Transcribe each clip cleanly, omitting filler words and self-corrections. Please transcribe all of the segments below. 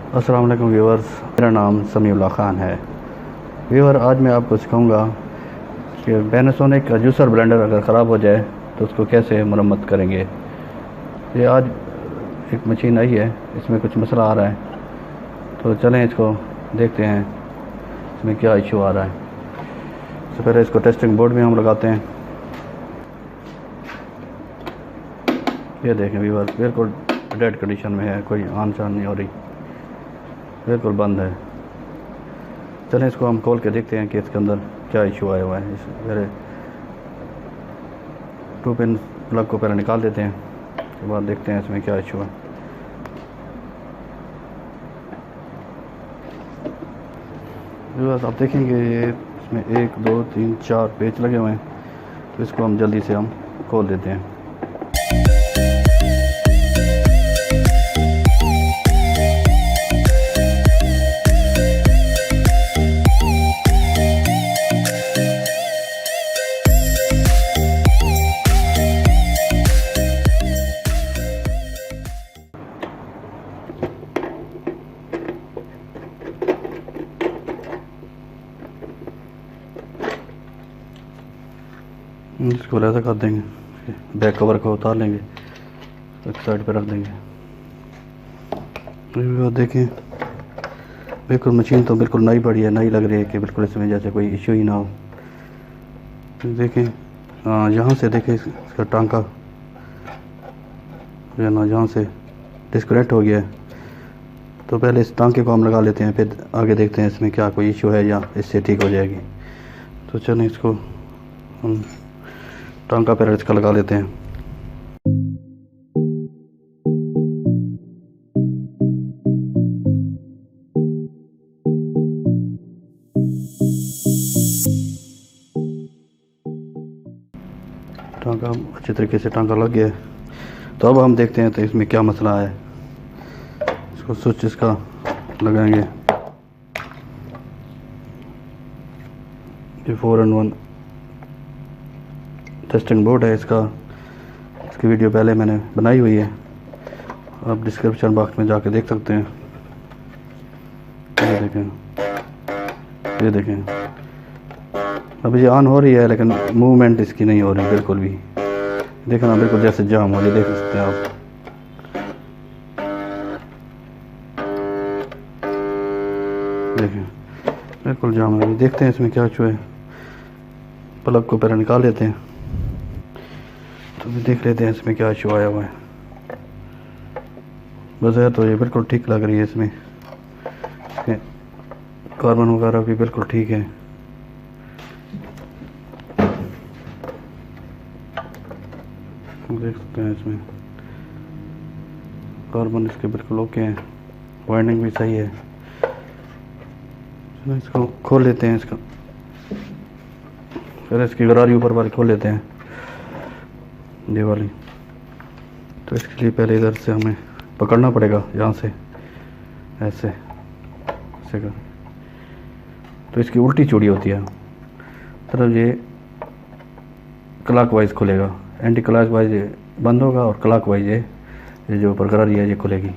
अस्सलाम वालेकुम व्यूअर्स, मेरा नाम समीउल्लाह ख़ान है। व्यूअर, आज मैं आपको सिखाऊंगा कि पैनासोनिक का जूसर ब्लेंडर अगर ख़राब हो जाए तो उसको कैसे मरम्मत करेंगे। ये आज एक मशीन आई है, इसमें कुछ मसला आ रहा है, तो चलें इसको देखते हैं इसमें क्या इशू आ रहा है। सबसे पहले इसको टेस्टिंग बोर्ड में हम लगाते हैं। ये देखें व्यूअर, बिल्कुल डेड कंडीशन में है, कोई आन शान नहीं हो रही, बिल्कुल बंद है। चलें इसको हम खोल के देखते हैं कि इसके अंदर क्या इशू आया हुआ है। इस पहले 2 पिन प्लग को पहले निकाल देते हैं, उसके बाद देखते हैं इसमें क्या इशू है। व्यूअर्स, आप देखेंगे ये इसमें 1 2 3 4 पेच लगे हुए हैं, तो इसको हम जल्दी से हम खोल देते हैं। इसको ऐसा कर देंगे, बैक कवर को उतार लेंगे, एक साइड पे रख देंगे। देखें बिल्कुल मशीन तो बिल्कुल नई पड़ी है, नई लग रही है कि बिल्कुल इसमें जैसे कोई इशू ही ना हो। देखें यहाँ से देखें इसका टांका जो ना यहाँ से डिस्कनेक्ट हो गया है, तो पहले इस टांके को हम लगा लेते हैं, फिर आगे देखते हैं इसमें क्या कोई इशू है या इससे ठीक हो जाएगी। तो चलें इसको हम टांका पैर इसका लगा लेते हैं। टांका अच्छे तरीके से टांका लग गया है, तो अब हम देखते हैं तो इसमें क्या मसला है। इसको स्विच इसका लगाएंगे। ये 4-in-1 टेस्टिंग बोर्ड है इसका, इसकी वीडियो पहले मैंने बनाई हुई है, आप डिस्क्रिप्शन बॉक्स में जाके देख सकते हैं। ये देखें अभी ये ऑन हो रही है, लेकिन मूवमेंट इसकी नहीं हो रही बिल्कुल भी। देखें ना, बिल्कुल जैसे जाम हो रही, देख सकते हैं आप। देखें बिल्कुल जाम हो रही। देखते हैं इसमें क्या इशू है। प्लग को पहले निकाल लेते हैं, तो भी देख लेते हैं इसमें क्या इशू आया हुआ है। बज़ाहिर तो ये बिल्कुल ठीक लग रही है, इसमें कार्बन वगैरह भी बिल्कुल ठीक है। देख सकते हैं इसमें कार्बन इसके बिल्कुल ओके हैं, वाइंडिंग भी सही है। इसको खोल लेते हैं, इसका फिर इसकी गरारी ऊपर वाली खोल लेते हैं, ये वाली। तो इसके लिए पहले इधर से हमें पकड़ना पड़ेगा, यहाँ से ऐसे ऐसे कर, तो इसकी उल्टी चूड़ी होती है, तरफ ये क्लॉकवाइज खुलेगा, एंटी क्लॉकवाइज बंद होगा और क्लॉकवाइज ये जो ऊपर गरारी है ये खुलेगी।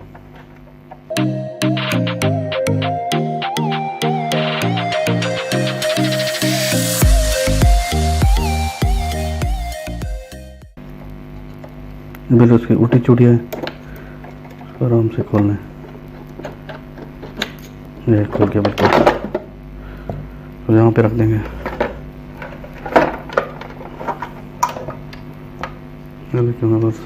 बिल्कुल उसकी उल्टी चूड़ी है, आराम से खोलना है। ये खोल के बिल्कुल तो यहाँ पे रख देंगे। बस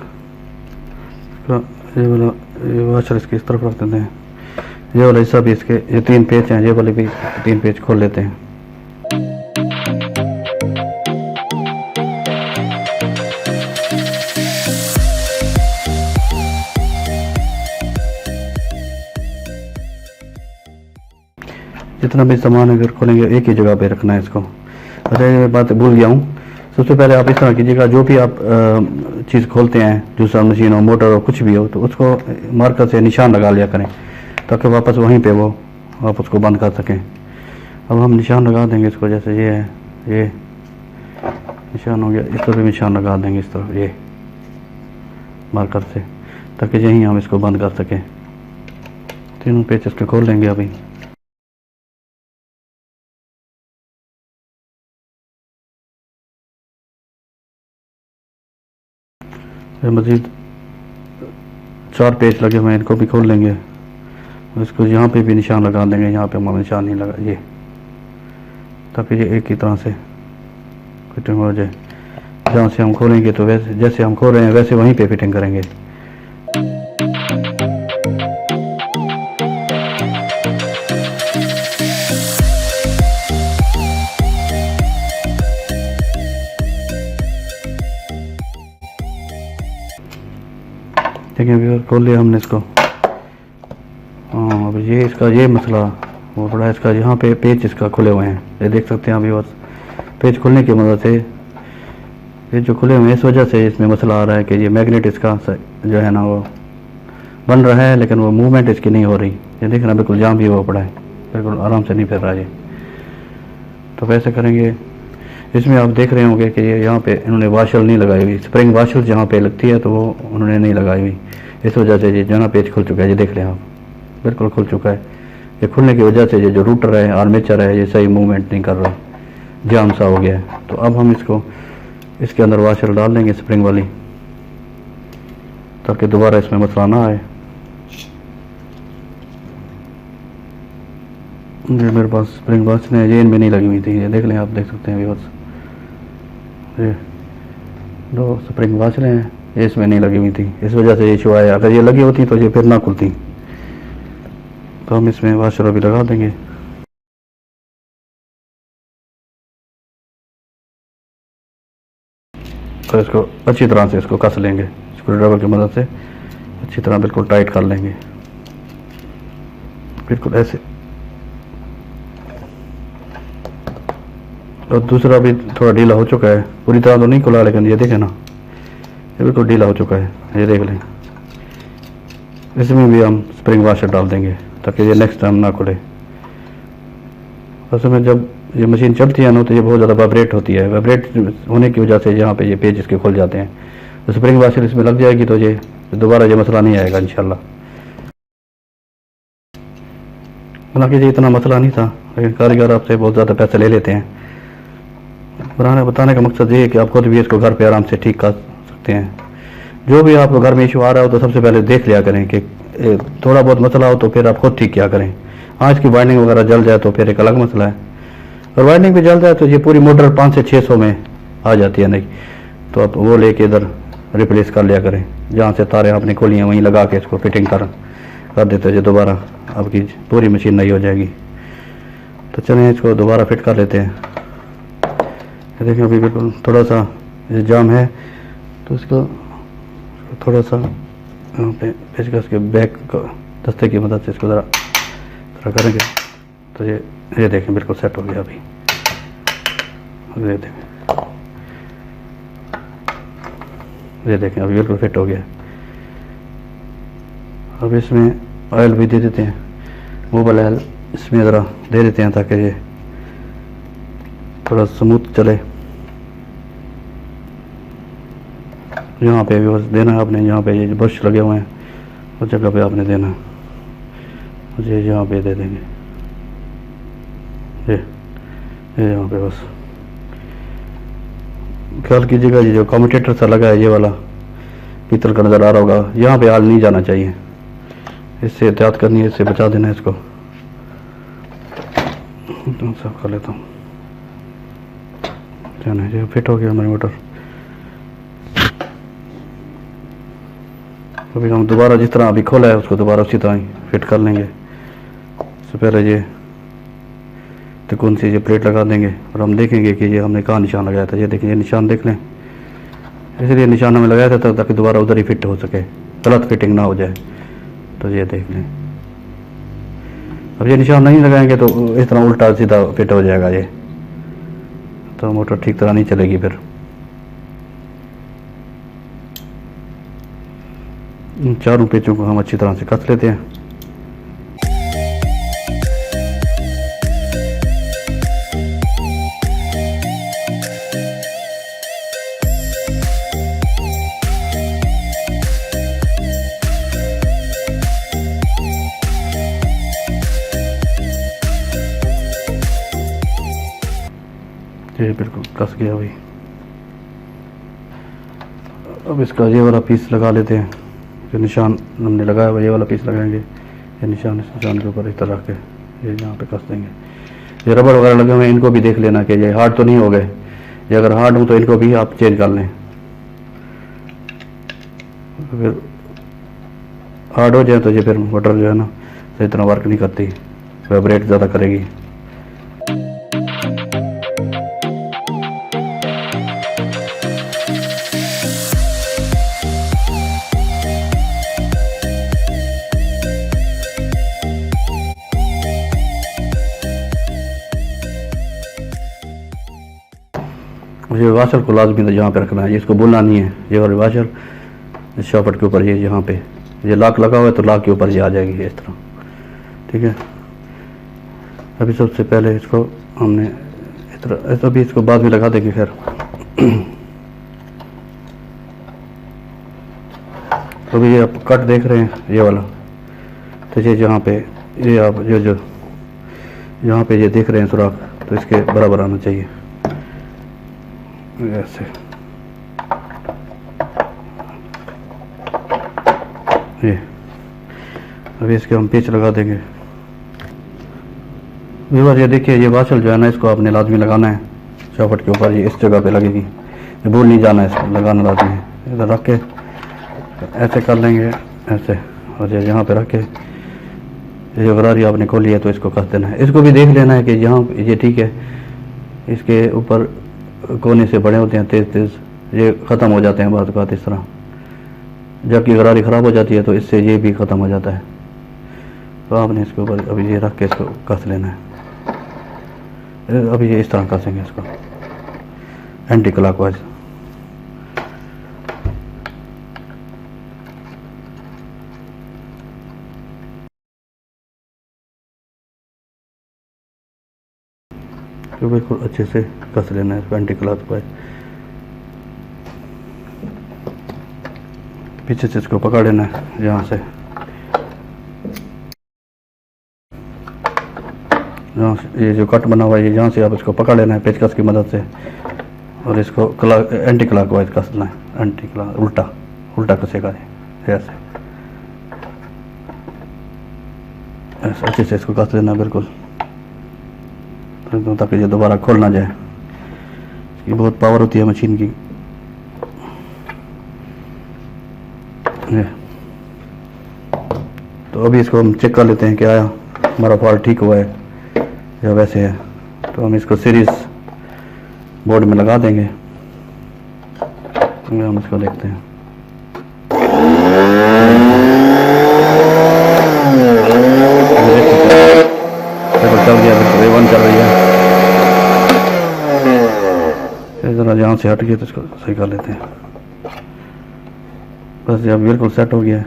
ये वाशर इसके इस तरफ रख देते हैं। ये वाला हिस्सा भी इसके, ये 3 पेच हैं, ये वाले भी 3 पेच खोल लेते हैं। जितना भी सामान अगर खोलेंगे एक ही जगह पे रखना है इसको। अच्छा, ये बात भूल गया हूँ, सबसे पहले आप इस तरह कीजिएगा, जो भी आप चीज़ खोलते हैं, जूसर मशीन हो, मोटर हो, कुछ भी हो, तो उसको मार्कर से निशान लगा लिया करें, ताकि वापस वहीं पे वो आप उसको बंद कर सकें। अब हम निशान लगा देंगे इसको, जैसे ये है, ये निशान हो गया, इस तरफ भी निशान लगा देंगे, इस तरफ ये मार्कर से, ताकि यहीं हम इसको बंद कर सकें। तीनों पेच इसके खोल लेंगे अभी। मज़ीद 4 पेच लगे हुए हैं, इनको भी खोल लेंगे। इसको यहाँ पे भी निशान लगा देंगे, यहाँ पे हमारा निशान नहीं लगा ये, ताकि ये एक ही तरह से फिटिंग हो जाए। जहाँ से हम खोलेंगे तो वैसे जैसे हम खोल रहे हैं वैसे वहीं पे फिटिंग करेंगे। देखिए अभी खोल लिया हमने इसको। हाँ अब ये इसका ये मसला वो बड़ा, इसका यहाँ पे पेच इसका खुले हुए हैं, ये देख सकते हैं अभी। बस पेच खुलने की मदद से ये जो खुले हुए हैं इस वजह से इसमें मसला आ रहा है कि ये मैग्नेट इसका जो है ना वो बन रहा है, लेकिन वो मूवमेंट इसकी नहीं हो रही। ये देखना बिल्कुल जाम भी हुआ पड़ा है, बिल्कुल आराम से नहीं फिर रहा ये। तो वैसे करेंगे। इसमें आप देख रहे होंगे कि ये यहाँ पे इन्होंने वाशल नहीं लगाई हुई, स्प्रिंग वाशल जहाँ पे लगती है तो वो उन्होंने नहीं लगाई हुई। इस वजह से ये जो ना पेच खुल चुका है, ये देख लें आप, बिल्कुल खुल चुका है। ये खुलने की वजह से ये जो रूटर है आर्मेचर है ये सही मूवमेंट नहीं कर रहा, जाम सा हो गया है। तो अब हम इसको इसके अंदर वाशल डाल देंगे स्प्रिंग वाली, ताकि दोबारा इसमें मसला ना आए। ये मेरे पास स्प्रिंग वाशल है, ये इनमें नहीं लगी हुई थी, ये देख लें आप, देख सकते हैं अभी। बस ये 2 स्प्रिंग वाशल हैं, ये इसमें नहीं लगी हुई थी, इस वजह से ये इशू आया। अगर ये लगी होती तो ये फिर ना खुलती। तो हम इसमें वाशर अभी लगा देंगे। तो इसको अच्छी तरह से इसको कस लेंगे, स्क्रू ड्राइवर की मदद से अच्छी तरह बिल्कुल टाइट कर लेंगे, बिल्कुल ऐसे। और दूसरा भी थोड़ा ढीला हो चुका है, पूरी तरह तो नहीं खुला, लेकिन ये देखें ना ये बिल्कुल ढीला हो चुका है, ये देख लें। इसमें भी हम स्प्रिंग वाशर डाल देंगे ताकि ये नेक्स्ट टाइम ना खुले। असल में जब ये मशीन चलती है ना तो ये बहुत ज़्यादा वाइब्रेट होती है, वाइब्रेट होने की वजह से यहाँ पे ये पेज इसके खुल जाते हैं। तो स्प्रिंग वाशर इसमें लग जाएगी तो ये दोबारा ये मसला नहीं आएगा इंशाल्लाह। हालांकि ये इतना मसला नहीं था, लेकिन कारीगर आपसे बहुत ज़्यादा पैसे ले लेते हैं। बताने का मकसद ये है कि आप खुद भी इसको घर पे आराम से ठीक कर सकते हैं। जो भी आपको घर में इशू आ रहा हो तो सबसे पहले देख लिया करें कि थोड़ा बहुत मसला हो तो फिर आप खुद ठीक किया करें। हाँ इसकी वाइंडिंग वगैरह जल जाए तो फिर एक अलग मसला है, और वाइंडिंग भी जल जाए तो ये पूरी मोटर 500 से 600 में आ जाती है। नहीं तो आप वो लेके इधर रिप्लेस कर लिया करें, जहाँ से तारें आपने खोली हैं वहीं लगा के इसको फिटिंग कर देते हैं, जो दोबारा आपकी पूरी मशीन नई हो जाएगी। तो चलें इसको दोबारा फिट कर लेते हैं। देखिए अभी बिल्कुल थोड़ा सा ये जाम है, तो इसको थोड़ा सा यहाँ पे पेचकस के बैक दस्ते की मदद से इसको ज़रा करेंगे तो ये देखें बिल्कुल सेट हो गया। अभी ये देखें अभी बिल्कुल फिट हो गया। अब इसमें ऑयल भी दे देते हैं, मोबाइल ऑयल इसमें ज़रा दे देते हैं ताकि ये थोड़ा स्मूथ चले। यहाँ पे भी बस देना है आपने, यहाँ पे ये ब्रश लगे हुए हैं उस जगह पे आपने देना है, मुझे यहाँ पे दे देंगे ये यहाँ पे। बस ख्याल कीजिएगा ये जो कम्यूटेटर सा लगा है ये वाला पीतल का नज़र आ रहा होगा, यहाँ पे आल नहीं जाना चाहिए, इससे एहतियात करनी है, इससे बचा देना है इसको। साफ कर लेता हूँ, ये फिट हो गया हमारी मोटर। अभी हम दोबारा जिस तरह अभी खोला है उसको दोबारा उसी तरह ही फिट कर लेंगे। इससे पहले ये तिकोन सी ये प्लेट लगा देंगे और हम देखेंगे कि ये हमने कहाँ निशान लगाया था। ये देखें, ये निशान देख लें, इसलिए निशान हमें लगाया था ताकि दोबारा उधर ही फिट हो सके, गलत फिटिंग ना हो जाए। तो ये देख लें, अब ये निशान नहीं लगाएंगे तो इस तरह उल्टा सीधा फिट हो जाएगा ये, तो मोटर ठीक तरह नहीं चलेगी। फिर इन चारों पेचों को हम अच्छी तरह से कस लेते हैं। ये बिल्कुल कस गया भाई। अब इसका ये वाला पीस लगा लेते हैं, जो निशान हमने लगाया हुआ ये वाला पीस लगाएंगे। ये निशान इस निशान के ऊपर इस तरह के ये यहाँ पे कस देंगे। ये रबड़ वगैरह लगे हुए हैं, इनको भी देख लेना कि ये हार्ड तो नहीं हो गए। ये अगर हार्ड हो तो इनको भी आप चेंज कर लें। फिर हार्ड हो जाए तो ये फिर मोटर जो है ना सही तरह वर्क नहीं करती, वाइब्रेट ज़्यादा करेगी। ये वाशर को लाजमी तो यहाँ पे रखना है, इसको बोलना नहीं है। ये वाली वाशर इस शॉपट के ऊपर, ये यहाँ पे ये लॉक लगा हुआ है तो लॉक के ऊपर ये आ जाएगी इस तरह, ठीक है। अभी सबसे पहले इसको हमने इस तरह, अभी इसको बाद में लगा देंगे। खैर अभी ये आप कट देख रहे हैं ये वाला, तो ये जहाँ पे ये आप जो यहाँ पे ये देख रहे हैं सुराख, तो इसके बराबर आना चाहिए ऐसे। ये अभी इसके हम पेच लगा देंगे। व्यूअर ये देखिए, ये वाशल जो है ना इसको आपने लाजमी लगाना है चौखट के ऊपर, ये इस जगह पे लगेगी, ये भूल नहीं जाना है, इसको लगाना लाजमी है। इधर रख के ऐसे कर लेंगे ऐसे, और ये यहाँ पे रख के ये जो गरारी आपने खोली है तो इसको कस देना है। इसको भी देख लेना है कि यहाँ ये ठीक है, इसके ऊपर कोने से बड़े होते हैं तेज़ तेज़, ये ख़त्म हो जाते हैं बाद बात इस तरह। जबकि गरारी ख़राब हो जाती है तो इससे ये भी ख़त्म हो जाता है। तो आपने इसके ऊपर अभी ये रख के इसको कस लेना है। अभी ये इस तरह कसेंगे इसको एंटी क्लॉकवाइज। तो बिल्कुल अच्छे से कस लेना है इसको एंटी क्लॉकवाइज। पीछे से इसको पकड़ लेना है यहाँ से, यहाँ से ये जो कट बना हुआ है यहाँ से आप इसको पकड़ लेना है पेचकस की मदद से, और इसको एंटी क्लॉकवाइज कसना है। एंटी क्लॉक उल्टा उल्टा कसेगा ये ऐसे ऐसे अच्छे से इसको कस लेना बिल्कुल, ताकि ये दोबारा खोल ना जाए। ये बहुत पावर होती है मशीन की। तो अभी इसको हम चेक कर लेते हैं कि आया हमारा फॉल्ट ठीक हुआ है या वैसे है। तो हम इसको सीरीज बोर्ड में लगा देंगे, हम इसको देखते हैं। चल गया, बिल्कुल A1 चल रही है। ज़रा यहाँ से हट गया तो इसको सही कर लेते हैं। बस अब बिल्कुल सेट हो गया है।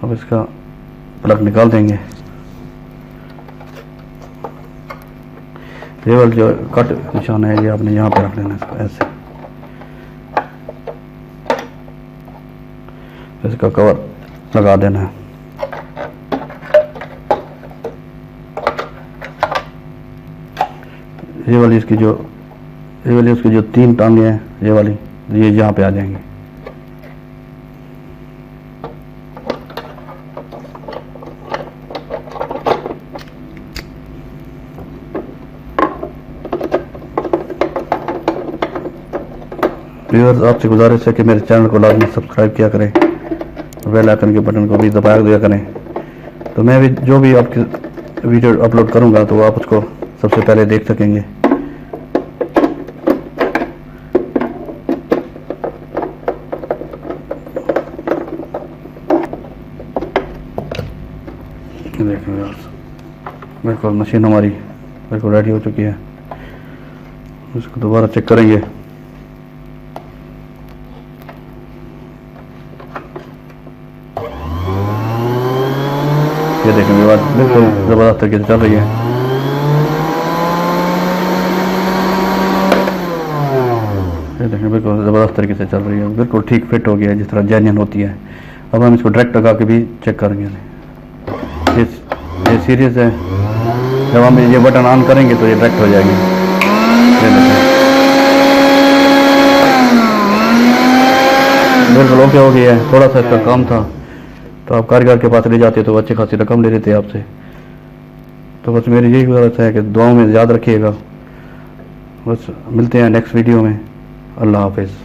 अब इसका प्लग निकाल देंगे। ये वाला जो कट निशान है ये आपने यहाँ पे रख लेना है इसको ऐसे। इसका कवर लगा देना है। ये वाली इसकी जो 3 टांगे हैं ये वाली, ये यहाँ पे आ जाएंगी। व्यूअर्स, आपसे गुजारिश है कि मेरे चैनल को लाजमी सब्सक्राइब किया करें, बेल आइकन के बटन को भी दबा दिया करें। तो मैं भी जो भी आपकी वीडियो अपलोड करूंगा तो आप उसको सबसे पहले देख सकेंगे। देखेंगे बिल्कुल मशीन हमारी बिल्कुल रेडी हो चुकी है। इसको दोबारा चेक करेंगे। ये देखेंगे बात बिल्कुल ज़बरदस्त तरीके से चल रही है। ये देखें बिल्कुल ज़बरदस्त तरीके से चल रही है, बिल्कुल ठीक फिट हो गया है जिस तरह जेन्युइन होती है। अब हम इसको डायरेक्ट लगा के भी चेक करेंगे। ये सीरीज है, जब हम ये बटन ऑन करेंगे तो ये डायरेक्ट हो जाएगी। बिल्कुल ओके हो गया है, थोड़ा सा इसका काम था तो आप कारीगर के पास ले जाते तो अच्छी खासी रकम ले लेते आपसे। तो बस मेरी यही गुजारिश है कि दुआओं में याद रखिएगा। बस मिलते हैं नेक्स्ट वीडियो में। अल्लाह हाफिज़।